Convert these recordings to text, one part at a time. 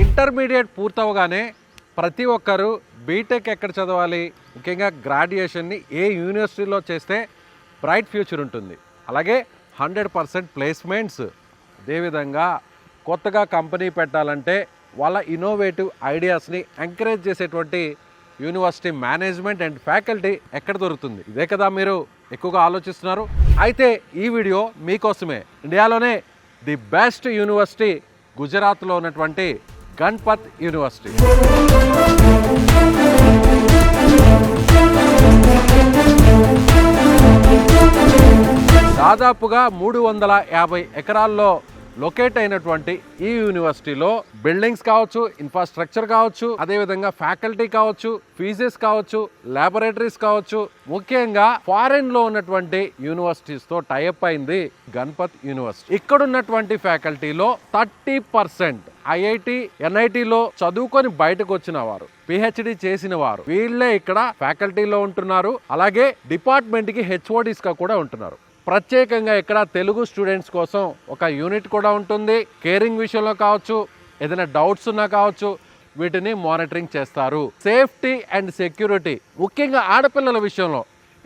Intermediate పూర్తవగానే ప్రతి ఒక్కరు BTech ఎక్కడ చదవాలి, ముఖ్యంగా గ్రాడ్యుయేషన్ని ఏ యూనివర్సిటీలో చేస్తే బ్రైట్ ఫ్యూచర్ ఉంటుంది, అలాగే 100% ప్లేస్మెంట్స్, అదేవిధంగా కొత్తగా కంపెనీ పెట్టాలంటే వాళ్ళ ఇన్నోవేటివ్ ఐడియాస్ని ఎంకరేజ్ చేసేటువంటి యూనివర్సిటీ మేనేజ్మెంట్ అండ్ ఫ్యాకల్టీ ఎక్కడ దొరుకుతుంది, ఇదే కదా మీరు ఎక్కువగా ఆలోచిస్తున్నారు. అయితే ఈ వీడియో మీకోసమే. ఇండియాలోనే ది బెస్ట్ యూనివర్సిటీ గుజరాత్లో ఉన్నటువంటి గణపత్ యూనివర్సిటీ. దాదాపుగా 350 ఎకరాల్లో లొకేట్ అయినటువంటి ఈ యూనివర్సిటీలో బిల్డింగ్స్ కావచ్చు, ఇన్ఫ్రాస్ట్రక్చర్ కావచ్చు, అదేవిధంగా ఫ్యాకల్టీ కావచ్చు, ఫీజెస్ కావచ్చు, ల్యాబొరేటరీస్ కావచ్చు, ముఖ్యంగా ఫారెన్ లో ఉన్నటువంటి యూనివర్సిటీస్ తో టైఅప్ అయింది గణపత్ యూనివర్సిటీ. ఇక్కడ ఉన్నటువంటి ఫ్యాకల్టీలో 30% ఐఐటి, ఎన్ఐటిలో చదువుకొని బయటకు వచ్చిన వారు, పిహెచ్డి చేసిన వారు, వీళ్ళే ఇక్కడ ఫ్యాకల్టీలో ఉంటున్నారు. అలాగే డిపార్ట్మెంట్ కి హెచ్ఓడిస్ గా కూడా ఉంటున్నారు. ప్రత్యేకంగా ఇక్కడ తెలుగు స్టూడెంట్స్ కోసం ఒక యూనిట్ కూడా ఉంటుంది. కేరింగ్ విషయంలో కావచ్చు, ఏదైనా డౌట్స్ ఉన్నా కావచ్చు, వీటిని మానిటరింగ్ చేస్తారు. సేఫ్టీ అండ్ సెక్యూరిటీ, ముఖ్యంగా ఆడపిల్లల విషయంలో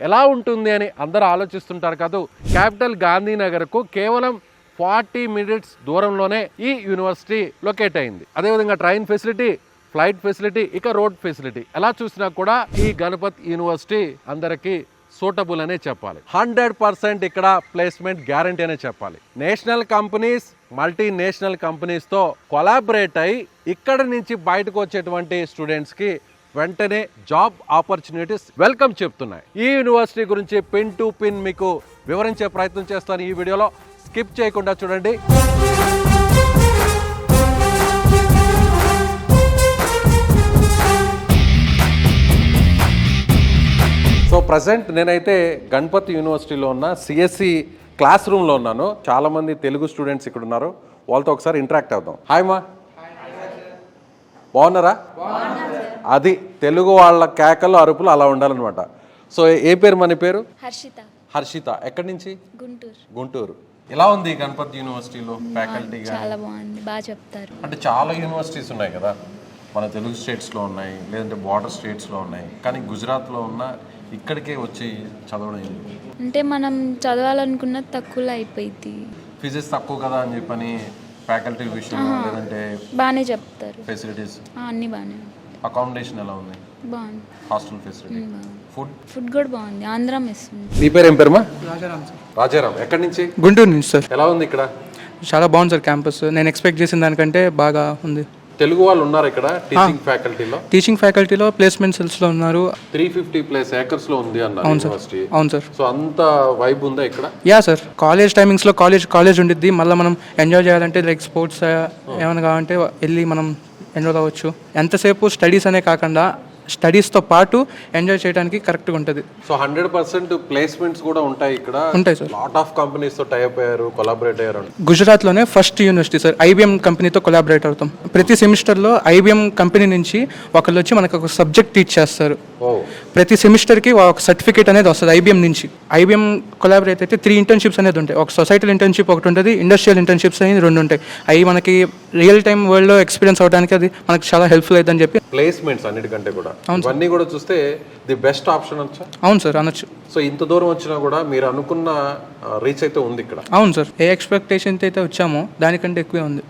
ఎలా ఉంటుంది అని అందరూ ఆలోచిస్తుంటారు కదా. క్యాపిటల్ గాంధీనగర్కు కేవలం 40 minutes దూరంలోనే ఈ యూనివర్సిటీ లొకేట్ అయింది. అదేవిధంగా ట్రైన్ ఫెసిలిటీ, ఫ్లైట్ ఫెసిలిటీ, ఇక రోడ్ ఫెసిలిటీ ఎలా చూసినా కూడా ఈ గణపత్ యూనివర్సిటీ అందరికీ సూటబుల్ అనే చెప్పాలి. 100% ఇక్కడ ప్లేస్మెంట్ గ్యారంటీ అనే చెప్పాలి. నేషనల్ కంపెనీస్, మల్టీనేషనల్ కంపెనీస్తో కొలాబరేట్ అయి ఇక్కడ నుంచి బయటకు వచ్చేటువంటి స్టూడెంట్స్కి వెంటనే జాబ్ ఆపర్చునిటీస్ వెల్కమ్ చెప్తున్నాయి. ఈ యూనివర్సిటీ గురించి పిన్ టు పిన్ మీకు వివరించే ప్రయత్నం చేస్తాను ఈ వీడియోలో. స్కిప్ చేయకుండా చూడండి. సో ప్రజెంట్ నేనైతే గణపత్ యూనివర్సిటీలో ఉన్న సిఎస్సి క్లాస్ రూమ్లో ఉన్నాను. చాలామంది తెలుగు స్టూడెంట్స్ ఇక్కడ ఉన్నారు, వాళ్ళతో ఒకసారి ఇంటరాక్ట్ అవుదాం. హాయ్ మా, బాగున్నారా? అది తెలుగు వాళ్ళ కేకలు, అరుపులు అలా ఉండాలన్నమాట. సో ఏ పేరు మన పేరు? హర్షిత. హర్షిత. ఎక్కడి నుంచి? గుంటూరు. ఎలా ఉంది గణపత్ యూనివర్సిటీలో ఫ్యాకల్టీ? చాలా బాగుంది, బాగా చెప్తారు. అంటే చాలా యూనివర్సిటీస్ ఉన్నాయి కదా, మన తెలుగు స్టేట్స్లో ఉన్నాయి, లేదంటే బార్డర్ స్టేట్స్లో ఉన్నాయి, కానీ గుజరాత్లో ఉన్న ఇక్కడికే వచ్చి చదవడం అంటే మనం చదవాలనుకున్నది తక్కువలో అయిపోయింది. ఫీజెస్ తక్కువ కదా అని చెప్పని ఫ్యాకల్టీ విషయంలో, లేదంటే బాగానే చెప్తారు. ఫెసిలిటీస్ అన్నీ బాగానే. అకామిడేషన్ ఎలా ఉంది? బాగుంది. హాస్టల్ ఫెసిలిటీ, ఫుడ్ కూడా బాగుంది. ఆంధ్ర మెస్ ఉంది. నీ పేరు ఏం పేరుమా? రాజారాం సార్. రాజారాం. ఎక్కడి నుంచి? గుంటూరు నుంచి సార్. ఎలా ఉంది ఇక్కడ? చాలా బాగుంది సార్ క్యాంపస్. నేను ఎక్స్పెక్ట్ చేసిన దానికంటే బాగా ఉంది. తెలుగు వాళ్ళు ఉన్నారు ఇక్కడ టీచింగ్ ఫ్యాకల్టీలో? టీచింగ్ ఫ్యాకల్టీలో ప్లేస్మెంట్ సెల్స్లో ఉన్నారు. 350+ acres లో ఉంది అన్నారు యూనివర్సిటీ. అవును సార్. సో అంత వైబ్ ఉందా ఇక్కడ? Yeah sir. కాలేజ్ టైమింగ్స్లో కాలేజ్ ఉండిద్ది. మళ్ళీ మనం ఎంజాయ్ చేయాలంటే లైక్ స్పోర్ట్స్ ఏమైనా కావాలంటే వెళ్ళి మనం ఎంజాయ్ కావచ్చు. ఎంతసేపు స్టడీస్ అనే కాకుండా స్టడీస్తో పాటు ఎంజాయ్ చేయడానికి కరెక్ట్గా ఉంటుంది. సో 100% ప్లేస్మెంట్స్ కూడా ఉంటాయి ఇక్కడ. ఉంటాయి సార్. లాట్ ఆఫ్ కంపెనీస్తో టైఅప్ అయ్యారు, కొలాబరేట్ అయ్యారు. గుజరాత్లోనే ఫస్ట్ యూనివర్సిటీ సార్. ఐబిఎం కంపెనీతో కొలాబరేట్ అవుతాం. ప్రతి సెమిస్టర్లో ఐబిఎం కంపెనీ నుంచి ఒకళ్ళు వచ్చి మనకు ఒక సబ్జెక్ట్ టీచ్ చేస్తారు. ప్రతి సెమిస్టర్కి ఒక సర్టిఫికేట్ అనేది వస్తుంది ఐబిఎం నుంచి. ఐబిఎం కొలాబరేట్ అయితే 3 internships అనేది ఉంటాయి. ఒక సొసైటల్ ఇంటర్న్షిప్ ఒకటి ఉంటుంది, ఇండస్ట్రియల్ ఇంటర్న్షిప్స్ అనేది 2 ఉంటాయి. అవి మనకి రియల్ టైమ్ వరల్డ్లో ఎక్స్పీరియన్స్ అవడానికి అది మనకి చాలా హెల్ప్ఫుల్ అవుతుందని చెప్పి. ప్లేస్మెంట్స్ అన్నిటికంటే కూడా ఇవన్నీ కూడా చూస్తే ది బెస్ట్ ఆప్షన్ అనొచ్చా? అవును సార్, అనొచ్చు. సో ఇంత దూరం వచ్చినా కూడా మీరు అనుకున్న రీచ్ అయితే ఉంది ఇక్కడ? అవును సార్. ఏ ఎక్స్పెక్టేషన్ అయితే వచ్చామో దానికంటే ఎక్కువే ఉంది.